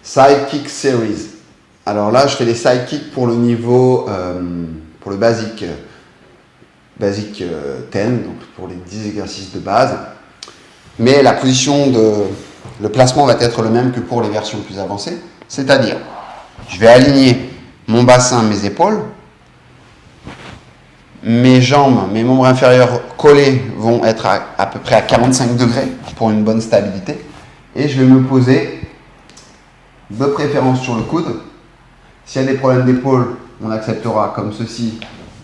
Side Kick Series. Alors là, je fais les side kicks pour le niveau, pour le basic 10, donc pour les 10 exercices de base. Mais la position le placement va être le même que pour les versions plus avancées. C'est-à-dire, je vais aligner mon bassin, mes épaules, mes jambes, mes membres inférieurs collés vont être à peu près à 45 degrés pour une bonne stabilité. Et je vais me poser de préférence sur le coude. S'il y a des problèmes d'épaule, on acceptera comme ceci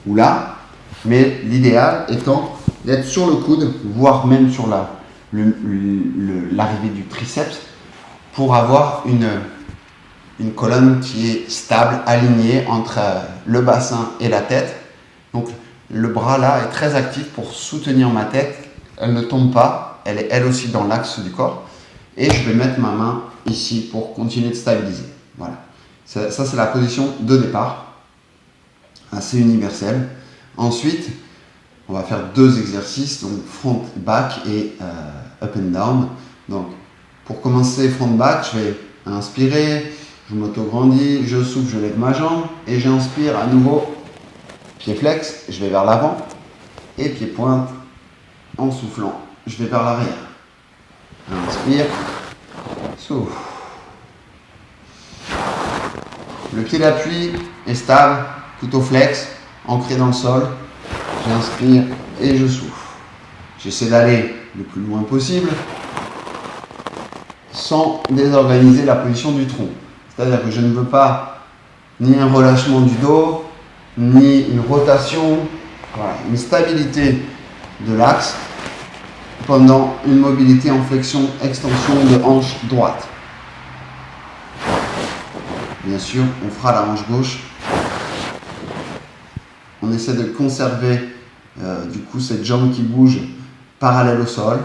ou là. Mais l'idéal étant d'être sur le coude, voire même sur l'arrivée du triceps, pour avoir une colonne qui est stable, alignée entre le bassin et la tête. Donc le bras là est très actif pour soutenir ma tête. Elle ne tombe pas, elle est elle aussi dans l'axe du corps. Et je vais mettre ma main ici pour continuer de stabiliser. Voilà. Ça c'est la position de départ, assez universelle. Ensuite, on va faire deux exercices, donc front, back et up and down. Donc, pour commencer front, back, je vais inspirer, je m'auto-grandis, je souffle, je lève ma jambe et j'inspire à nouveau, pied flex, je vais vers l'avant et pied pointe en soufflant, je vais vers l'arrière. Inspire, souffle. Le pied d'appui est stable, couteau flex, ancré dans le sol. J'inspire et je souffle. J'essaie d'aller le plus loin possible sans désorganiser la position du tronc. C'est-à-dire que je ne veux pas ni un relâchement du dos, ni une rotation, voilà, une stabilité de l'axe pendant une mobilité en flexion-extension de hanche droite. Bien sûr, on fera la hanche gauche. On essaie de conserver du coup cette jambe qui bouge parallèle au sol.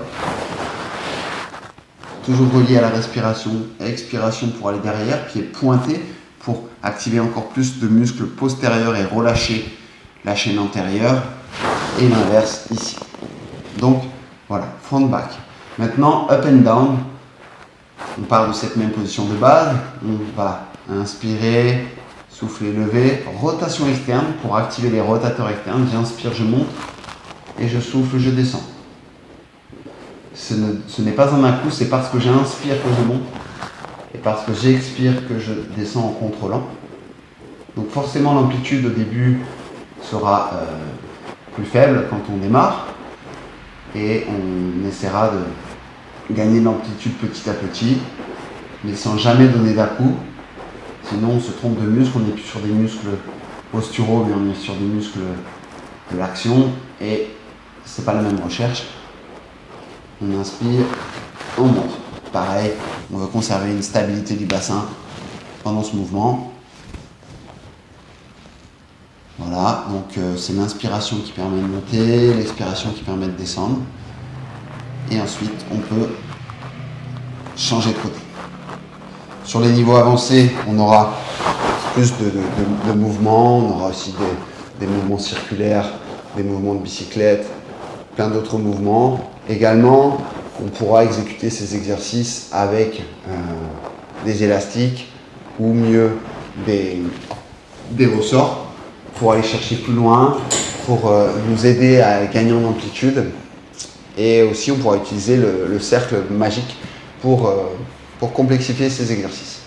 Toujours relié à la respiration. Expiration pour aller derrière, pied pointé pour activer encore plus de muscles postérieurs et relâcher la chaîne antérieure. Et l'inverse ici. Donc voilà, front back. Maintenant, up and down. On part de cette même position de base. On va inspirer, souffler, lever, rotation externe pour activer les rotateurs externes. J'inspire, je monte et je souffle, je descends. Ce n'est pas un à-coup, c'est parce que j'inspire que je monte et parce que j'expire que je descends en contrôlant. Donc forcément l'amplitude au début sera plus faible quand on démarre et on essaiera de gagner l'amplitude petit à petit, mais sans jamais donner d'à-coup. Sinon, on se trompe de muscles, on n'est plus sur des muscles posturaux, mais on est sur des muscles de l'action et c'est pas la même recherche. On inspire, on monte. Pareil, on veut conserver une stabilité du bassin pendant ce mouvement. Voilà, donc c'est l'inspiration qui permet de monter, l'expiration qui permet de descendre. Et ensuite, on peut changer de côté. Sur les niveaux avancés, on aura plus de mouvements, on aura aussi des mouvements circulaires, des mouvements de bicyclette, plein d'autres mouvements. Également, on pourra exécuter ces exercices avec des élastiques ou mieux des ressorts pour aller chercher plus loin, pour nous aider à gagner en amplitude. Et aussi, on pourra utiliser le cercle magique pour complexifier ces exercices.